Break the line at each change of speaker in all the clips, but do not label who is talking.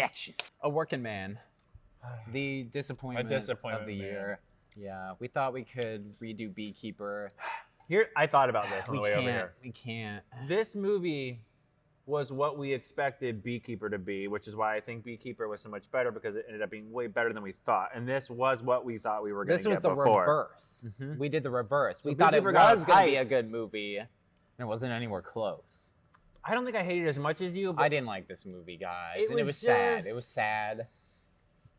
Action. A Working Man. The disappointment of the year. Yeah, we thought we could redo Beekeeper.
Here, I thought about this on the way over here.
We can't.
This movie was what we expected Beekeeper to be, which is why I think Beekeeper was so much better, because it ended up being way better than we thought. And this was what we thought we were going to get before.
This was the reverse. Mm-hmm. We did the reverse. We thought Beekeeper it was going to be a good movie, and it wasn't anywhere close.
I don't think I hated it as much as you. But
I didn't like this movie, guys. It was sad. It was sad.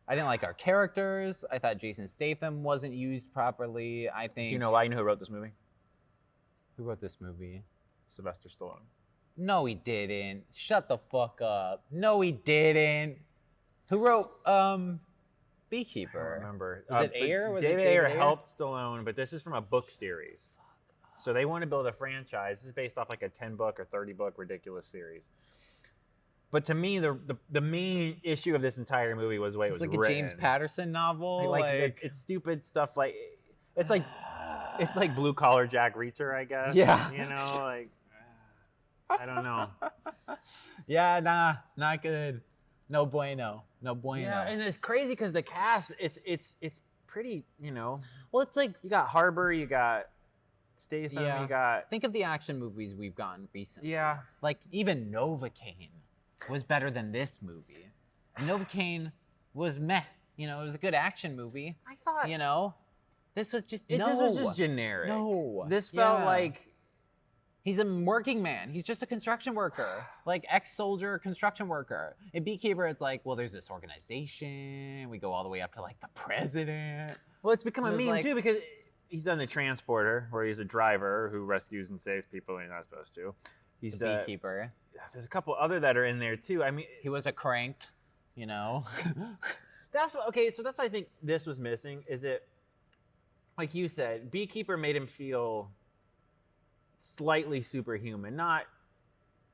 I didn't like our characters. I thought Jason Statham wasn't used properly. I think.
Do you know why? You know who wrote this movie?
Who wrote this movie?
Sylvester Stallone.
No, he didn't. Shut the fuck up. No, he didn't. Who wrote Beekeeper?
I don't remember.
Was it Ayer?
David Ayer helped Stallone, but this is from a book series. So they want to build a franchise. This is based off like a 10-book or 30-book ridiculous series. But to me, the main issue of this entire movie was the way it was
written.
It's
like a James Patterson novel.
Like it's stupid stuff. Like it's like Blue Collar Jack Reacher, I guess.
Yeah.
You know, like I don't know.
Yeah, nah, not good. No bueno. No bueno.
Yeah, and it's crazy because the cast, it's pretty. You know.
Well, it's like
you got Harbour, you got Statham, you got.
Think of the action movies we've gotten recently.
Yeah.
Like even Novocaine was better than this movie. And Novocaine was meh. You know, it was a good action movie.
I thought.
You know, this was just
This was just generic.
No.
This felt like.
He's a working man. He's just a construction worker, like ex-soldier construction worker. In Beekeeper, it's like, well, there's this organization. We go all the way up to like the president.
Well, it's become a meme too, because he's on the transporter where he's a driver who rescues and saves people when he's not supposed to. He's
the Beekeeper.
There's a couple other that are in there too. I mean,
he was a cranked, you know.
That's what, okay. So that's what I think this was missing. Is it, like you said, Beekeeper made him feel slightly superhuman, not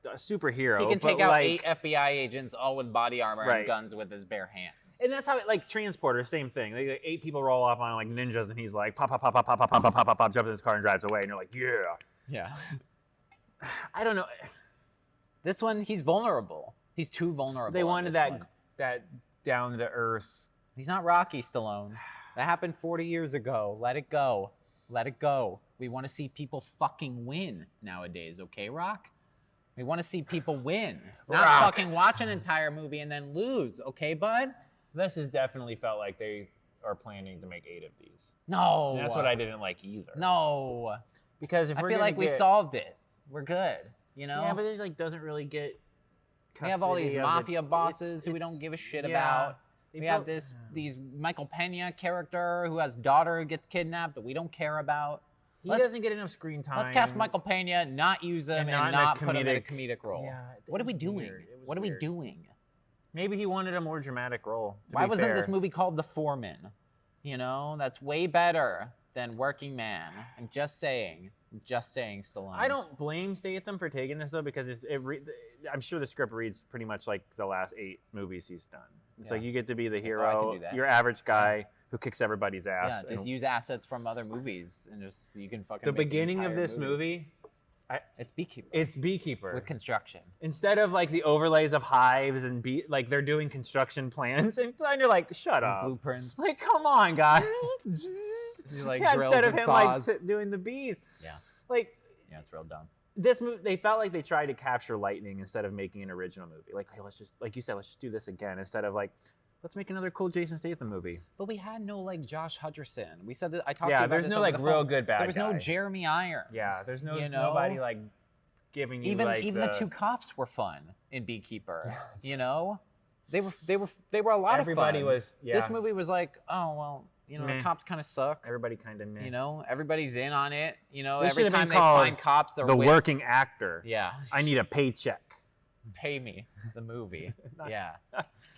a superhero.
He can take out
like,
8 FBI agents all with body armor and guns with his bare hands.
And that's how it, like Transporter, same thing. Like 8 people roll off on like ninjas, and he's like pop, pop, pop, pop, pop, pop, pop, pop, pop, pop, jumps in his car and drives away, and you're like,
yeah.
I don't know.
This one, he's vulnerable. He's too vulnerable.
They wanted that down to earth.
He's not Rocky Stallone. That happened 40 years ago. Let it go. Let it go. We want to see people fucking win nowadays, okay, Rock? We want to see people win. Not fucking watch an entire movie and then lose, okay, bud?
This has definitely felt like they are planning to make 8 of these.
No.
And that's what I didn't like either.
No.
Because if
I feel like we solved it. We're good, you know?
Yeah, but it like doesn't really get
we have all these mafia bosses who we don't give a shit about. We have these Michael Pena character who has daughter who gets kidnapped that we don't care about.
He doesn't get enough screen time.
Let's cast Michael Pena, not use him, and not put him in a comedic role.
Yeah,
what are we doing? What are we doing?
Maybe he wanted a more dramatic role.
Why wasn't this movie called The Foreman? You know, that's way better than Working Man. I'm just saying. Stallone.
I don't blame Statham for taking this though, because I'm sure the script reads pretty much like the last 8 movies he's done. It's like you get to be the hero, your average guy who kicks everybody's ass.
Yeah, just use assets from other movies and just you can fucking.
The beginning of this movie,
it's Beekeeper.
It's Beekeeper
with construction.
Instead of like the overlays of hives and like they're doing construction plans, and you're like, shut up.
Blueprints.
Like, come on, guys.
Like drills
instead of
and
him
saws.
like doing the bees.
Yeah.
Like.
Yeah, it's real dumb.
This movie, they felt like they tried to capture lightning instead of making an original movie. Like, hey, let's just, like you said, let's just do this again instead of like, let's make another cool Jason Statham movie.
But we had no like Josh Hutcherson. We said that I talked to you about
there's
this
no
over
like
the
real
phone.
good bad
There was
guy.
no Jeremy Irons.
Yeah, there's no
you know?
nobody like giving you
even
the
2 cops were fun in Beekeeper. You know, they were a lot of fun.
Everybody was. Yeah.
This movie was like, oh well. You know, the cops kind of suck.
Everybody kind of.
You know, everybody's in on it. You know,
This
every time they find cops, they're
the working actor.
Yeah.
I need a paycheck.
Pay me the movie. Yeah.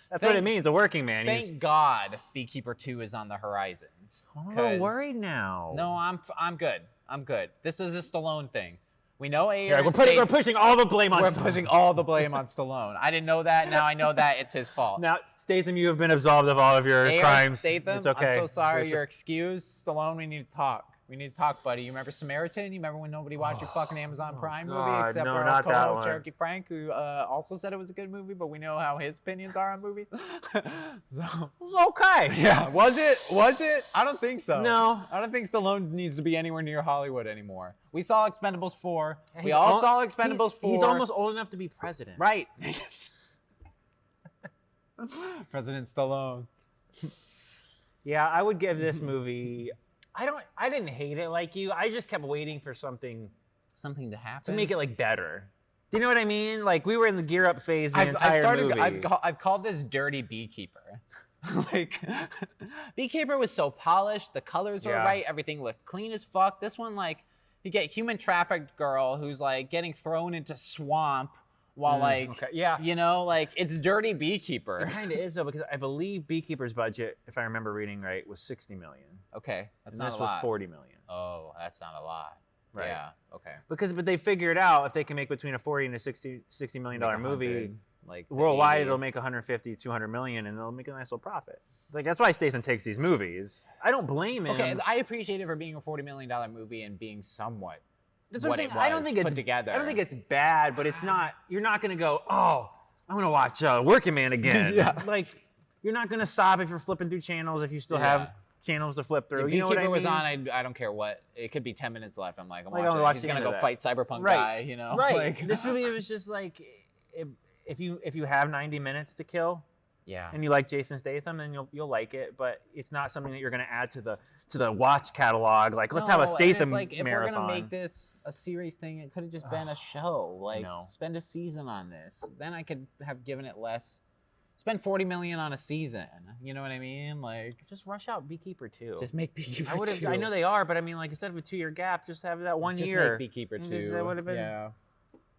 That's what it means, a working man.
Thank God Beekeeper 2 is on the horizons.
I'm a little worried now.
No, I'm good. I'm good. This is a Stallone thing. We know
Ayer. We're pushing all the blame on.
We're pushing all the blame on Stallone. I didn't know that. Now I know that it's his fault.
Now, Statham, you have been absolved of all of your crimes.
Statham,
it's okay.
I'm so sorry. You're excused. Stallone, we need to talk. We need to talk, buddy. You remember Samaritan? You remember when nobody watched your fucking Amazon Prime movie
God,
except
no,
for our
not that
co-host
one.
Cherokee Frank, who also said it was a good movie, but we know how his opinions are on movies. So,
It was okay.
yeah, was it? Was it? I don't think so.
No.
I don't think Stallone needs to be anywhere near Hollywood anymore. We saw Expendables 4.
Yeah,
We
he's
all
al-
saw Expendables 4.
He's almost old enough to be president.
right. President Stallone.
Yeah, I would give this movie. I didn't hate it like you. I just kept waiting for something
Something to happen.
to make it like better. Do you know what I mean? Like we were in the gear up phase the entire movie.
I've called this dirty Beekeeper. Like, Beekeeper was so polished, the colors were
Yeah.
right, everything looked clean as fuck. This one, like, you get human trafficked girl who's like getting thrown into swamp while
okay. Yeah.
you know, like it's dirty Beekeeper.
It kind of is though, because I believe Beekeeper's budget, if I remember reading right, was $60 million.
Okay, that's
And
not
this
a lot.
was $40 million.
Oh, that's not a lot.
Right.
Yeah. Okay.
But they figured out if they can make between a $40 and a $60 million
Make
movie
100, like to
worldwide,
80.
it'll make 150, 200 million, and they'll make a nice little profit. Like that's why Statham takes these movies. I don't blame him.
Okay, I appreciate it for being a $40 million movie and being somewhat.
That's what I'm
what
saying.
it
I don't
was
think
put
it's
together.
I don't think it's bad, but it's not. You're not gonna go. Oh, I'm gonna watch Working Man again.
Yeah.
Like you're not gonna stop if you're flipping through channels if you still have channels to flip through.
If
You know what I
Beekeeper
mean?
was on, I don't care what. It could be 10 minutes left. I'm like, I'm
Like, I'm
watching.
gonna
it.
watch
He's
the
gonna
end
go
of that.
fight Cyberpunk
Right.
guy, you know?
Right.
Like,
This movie was just like, if you have 90 minutes to kill
yeah.
and you like Jason Statham, then you'll like it. But it's not something that you're gonna add to the watch catalog. Like let's have a
No, and
Statham
it's like, if
marathon.
we're gonna make this a series thing, it could have just been a show. Like,
No.
spend a season on this. Then I could have given it less. Spend $40 million on a season. You know what I mean? Like,
Just rush out Beekeeper 2.
just make Beekeeper
I would have.
2.
I know they are, but I mean, like instead of a 2-year gap, just have that 1
Just
year.
make Beekeeper
And
2.
that would've been-
Yeah.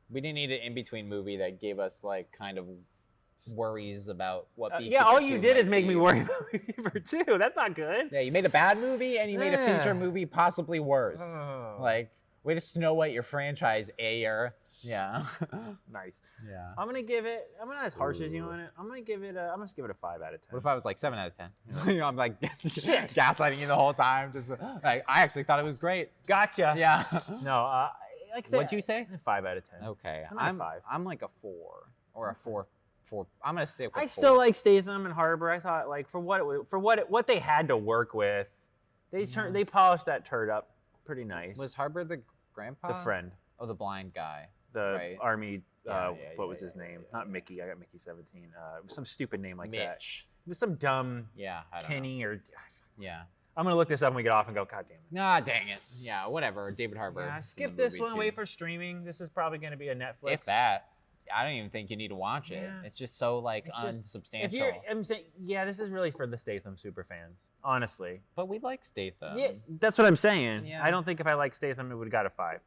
We didn't need an in-between movie that gave us like kind of worries about what Beekeeper
yeah, all
2
you did
might
is make
be.
me worry about Beekeeper 2. That's not good.
Yeah, you made a bad movie and you made a
Yeah.
future movie possibly worse.
Oh.
Like, way to Snow White your franchise, Ayer. Yeah.
Nice.
Yeah.
I'm gonna give it. I'm not as harsh as you on it. I'm gonna give it a 5 out of 10.
What if I was like 7 out of 10? You know, I'm like gaslighting you the whole time. Just like, I actually thought it was great.
Gotcha.
Yeah.
No, like I said,
What'd you say?
5 out of 10.
Okay.
I'm at a 5.
I'm like a 4 or a 4. I'm gonna stick with
I
4.
still like Statham and Harbor. I thought like for what they had to work with, they polished that turd up pretty nice.
Was Harbor the grandpa?
the friend,
Oh, the blind guy.
the
Right.
army? What was
yeah,
his
yeah,
name?
yeah,
Not Mickey. I got Mickey 17. It was some stupid name like that.
Mitch.
It was some dumb
Yeah. I don't know.
Kenny or.
Yeah.
I'm gonna look this up when we get off and go. God damn it.
Ah, dang it. Yeah, whatever. David Harbour.
Yeah,
is in
skip
the
this
movie,
one.
too.
Wait for streaming. This is probably gonna be a Netflix.
If that. I don't even think you need to watch it.
Yeah.
It's just so like
It's just-
unsubstantial.
If you're, I'm saying, yeah, this is really for the Statham super fans, honestly.
But we like Statham.
Yeah, that's what I'm saying.
Yeah.
I don't think if I liked Statham, it would have got a 5.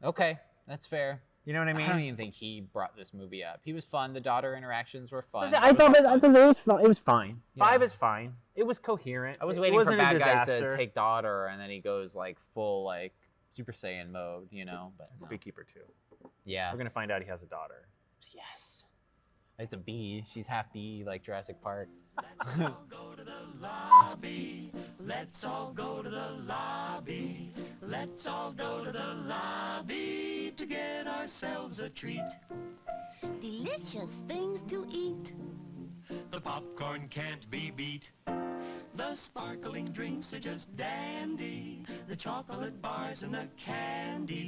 Okay, that's fair.
You know what I
I
mean?
don't even think he brought this movie up. He was fun. The daughter interactions were fun.
I thought it was fine. It was fine.
Yeah.
5 is fine. It was coherent.
I was
It
waiting for
wasn't a
bad guys to
disaster.
take daughter, and then he goes like full like Super Saiyan mode, you know. But
It's
no.
Beekeeper 2.
Yeah.
We're gonna find out he has a daughter.
Yes. It's a bee. She's half bee, like Jurassic Park.
Let's all go to the lobby. Let's all go to the lobby. Let's all go to the lobby to get ourselves a treat.
Delicious things to eat.
The popcorn can't be beat. The sparkling drinks are just dandy. The chocolate bars and the candy